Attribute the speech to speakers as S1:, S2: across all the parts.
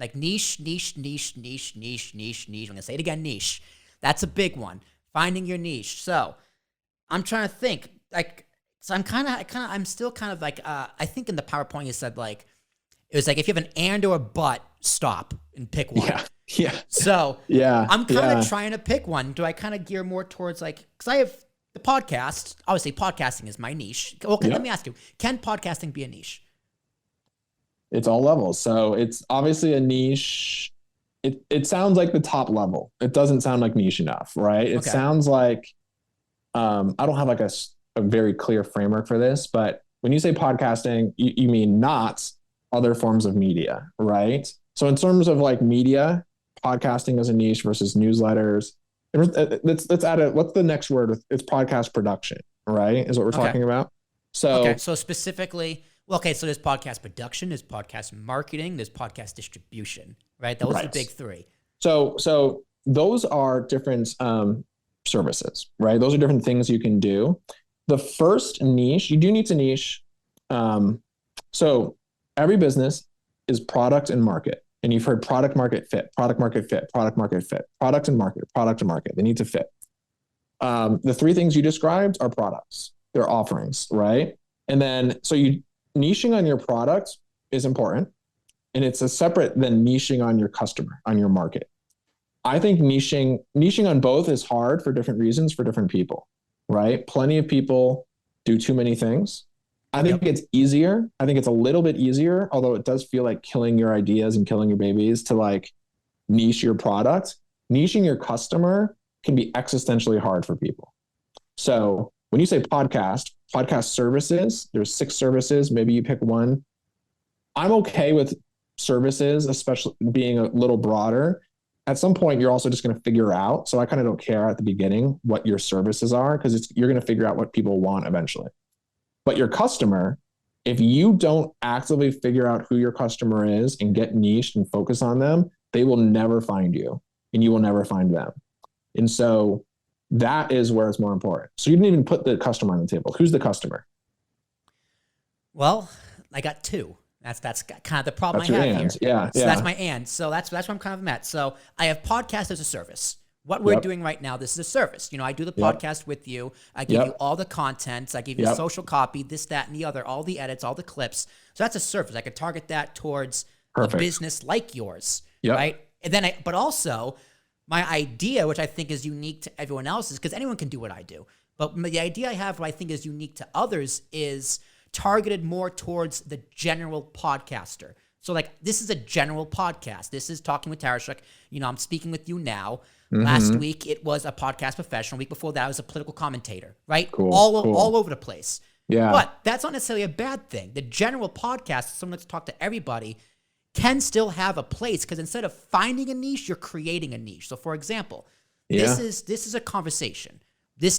S1: Like niche. I'm going to say it again, niche. That's a big one. Finding your niche. So I'm trying to think, like, so I'm still kind of like, I think in the PowerPoint you said like, it was like, if you have an and or a but, stop and pick one.
S2: Yeah.
S1: So
S2: yeah,
S1: I'm kind of trying to pick one. Do I kind of gear more towards like, because I have the podcast, obviously podcasting is my niche. Okay, let me ask you, can podcasting be a niche?
S2: It's all levels. So it's obviously a niche. It sounds like the top level. It doesn't sound like niche enough, right? It sounds like, I don't have like a very clear framework for this, but when you say podcasting, you mean not other forms of media, right? So in terms of like media, podcasting is a niche versus newsletters. Let's add what's the next word? It's podcast production, right? Is what we're talking about. So
S1: specifically, so there's podcast production, there's podcast marketing, there's podcast distribution, right? Those are the big three.
S2: So those are different services, right? Those are different things you can do. The first niche, you do need to niche. So every business is product and market. And you've heard product market fit, product market fit, product market fit, product and market, product and market. They need to fit. The three things you described are products. They're offerings, right? And then, so niching on your product is important. And it's a separate than niching on your customer, on your market. I think niching on both is hard for different reasons for different people, right? Plenty of people do too many things. I think it's easier. I think it's a little bit easier, although it does feel like killing your ideas and killing your babies to like niche your product. Niching your customer can be existentially hard for people. So when you say podcast services, there's 6 services. Maybe you pick one. I'm okay with services, especially being a little broader. At some point, you're also just going to figure out. So I kind of don't care at the beginning what your services are, because you're going to figure out what people want eventually. But your customer, if you don't actively figure out who your customer is and get niched and focus on them, they will never find you and you will never find them. And so that is where it's more important. So you didn't even put the customer on the table. Who's the customer?
S1: Well, I got 2. That's kind of the problem I have here.
S2: Yeah.
S1: So that's my and. So that's where I'm kind of at. So I have podcast as a service. What we're doing right now, this is a service. You know, I do the podcast with you. I give you all the content. I give you social copy, this, that, and the other, all the edits, all the clips. So that's a service. I could target that towards a business like yours, right? And then, but also my idea, which I think is unique to everyone else's, because anyone can do what I do. But the idea I have, what I think is unique to others, is targeted more towards the general podcaster. So like, this is a general podcast. This is Talking with Tarashuk. You know, I'm speaking with you now. Last week, it was a podcast professional. Week before that, I was a political commentator, right?
S2: Cool.
S1: All over the place.
S2: Yeah.
S1: But that's not necessarily a bad thing. The general podcast, someone that's talk to everybody, can still have a place, because instead of finding a niche, you're creating a niche. So for example, this is a conversation.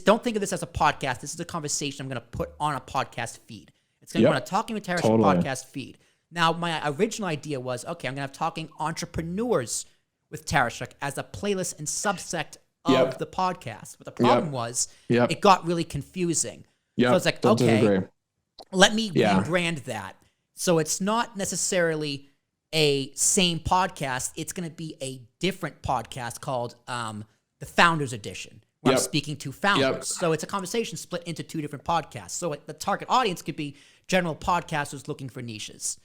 S1: Don't think of this as a podcast. This is a conversation I'm going to put on a podcast feed. It's going to be on a Talking with Tarashuk podcast feed. Now, my original idea was, okay, I'm going to have Talking Entrepreneurs with Tarashuk as a playlist and subsect of the podcast. But the problem was it got really confusing. So it's like, okay, let me rebrand that. So it's not necessarily a same podcast. It's going to be a different podcast called the Founders Edition, where I'm speaking to founders. So it's a conversation split into 2 different podcasts. So the target audience could be general podcasters looking for niches.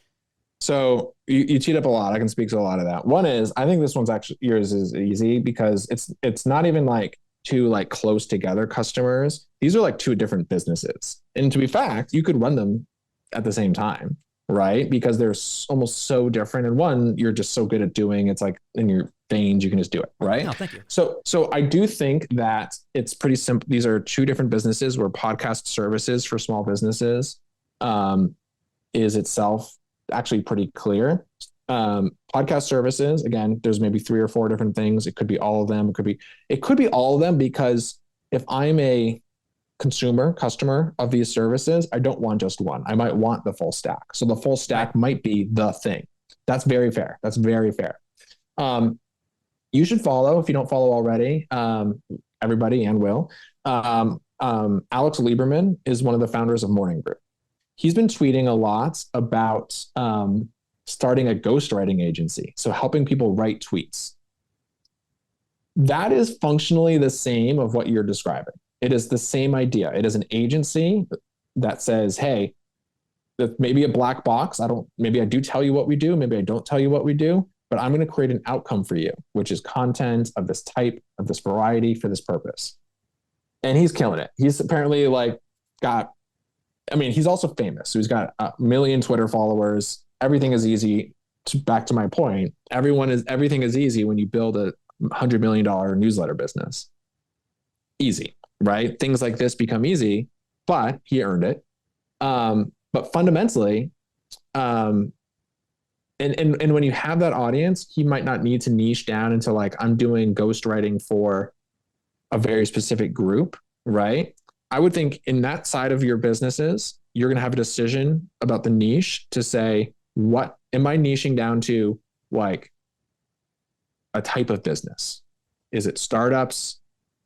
S2: So you teed up a lot. I can speak to a lot of that. One is, I think this one's actually, yours is easy, because it's not even like 2 like close together customers. These are like 2 different businesses. And to be fact, you could run them at the same time, right? Because they're almost so different. And one, you're just so good at doing, it's like in your veins, you can just do it, right?
S1: No, thank you.
S2: So I do think that it's pretty simple. These are 2 different businesses, where podcast services for small businesses is itself actually pretty clear. Podcast services, again, there's maybe 3 or 4 different things. It could be all of them. It could be all of them, because if I'm a customer of these services, I don't want just one. I might want the full stack. So the full stack might be the thing. That's very fair. You should follow, if you don't follow already, everybody, and will. Alex Lieberman is one of the founders of Morning Brew. He's been tweeting a lot about starting a ghostwriting agency. So helping people write tweets. That is functionally the same of what you're describing. It is the same idea. It is an agency that says, hey, maybe a black box. Maybe I do tell you what we do. Maybe I don't tell you what we do, but I'm going to create an outcome for you, which is content of this type, of this variety for this purpose. And he's killing it. He's apparently like he's also famous. So he's got 1 million Twitter followers. Everything is easy. Back to my point, everything is easy when you build a $100 million newsletter business. Easy, right? Things like this become easy, but he earned it. But fundamentally, and when you have that audience, he might not need to niche down into like, I'm doing ghostwriting for a very specific group, right? I would think in that side of your businesses, you're going to have a decision about the niche to say, what am I niching down to? Like a type of business? Is it startups?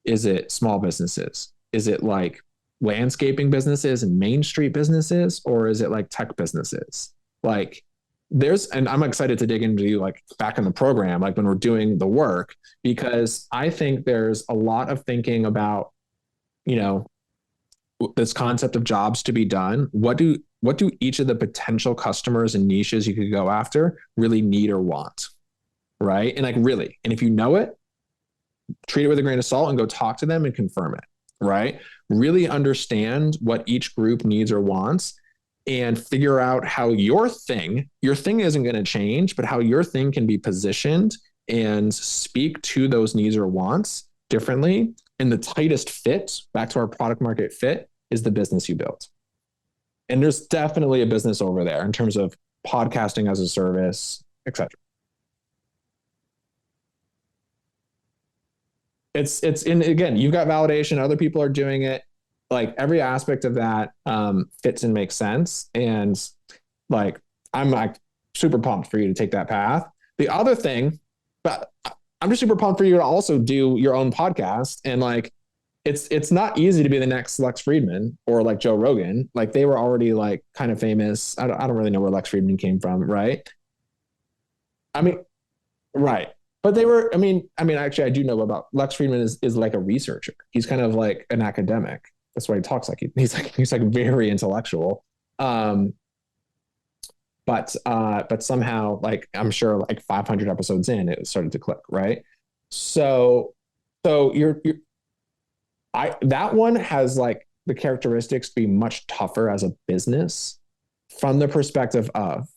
S2: Is it small businesses? Is it like landscaping businesses and Main Street businesses? Or is it like tech businesses? Like and I'm excited to dig into like back in the program, like when we're doing the work, because I think there's a lot of thinking about, this concept of jobs to be done. What do each of the potential customers and niches you could go after really need or want? Right. And like really, and if you know it, treat it with a grain of salt and go talk to them and confirm it. Right. Really understand what each group needs or wants and figure out how your thing isn't going to change, but how your thing can be positioned and speak to those needs or wants differently. And the tightest fit, back to our product market fit, is the business you built. And there's definitely a business over there in terms of podcasting as a service, etc. And again, you've got validation, other people are doing it. Like every aspect of that fits and makes sense. And like, I'm like super pumped for you to take that path. The other thing, but I'm just super pumped for you to also do your own podcast. And like, it's not easy to be the next Lex Fridman or like Joe Rogan. Like they were already like kind of famous. I don't really know where Lex Fridman came from. Right. I mean, right. But they were, actually I do know about Lex Fridman is like a researcher. He's kind of like an academic. That's why he talks like he's like very intellectual. But somehow like, I'm sure like 500 episodes in, it started to click. Right. So that one has like the characteristics to be much tougher as a business from the perspective of,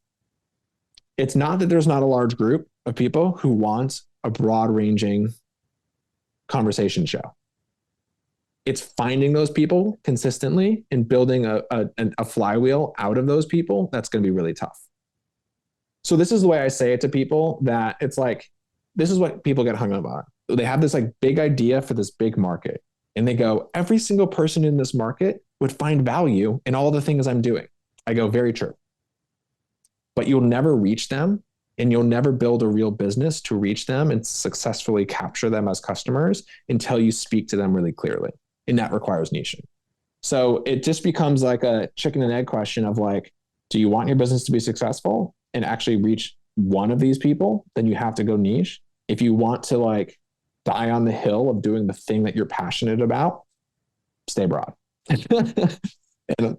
S2: it's not that there's not a large group of people who want a broad ranging conversation show. It's finding those people consistently and building a flywheel out of those people. That's going to be really tough. So this is the way I say it to people, that it's like, this is what people get hung up on. They have this like big idea for this big market. And they go, every single person in this market would find value in all the things I'm doing. I go, very true. But you'll never reach them, and you'll never build a real business to reach them and successfully capture them as customers until you speak to them really clearly. And that requires niching. So it just becomes like a chicken and egg question of like, do you want your business to be successful and actually reach one of these people? Then you have to go niche. If you want to like die on the hill of doing the thing that you're passionate about, stay broad.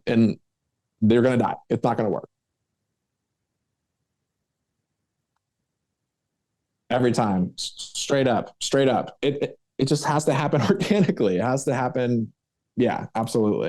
S2: and they're going to die. It's not going to work. Every time, straight up. It just has to happen organically. It has to happen. Yeah, absolutely.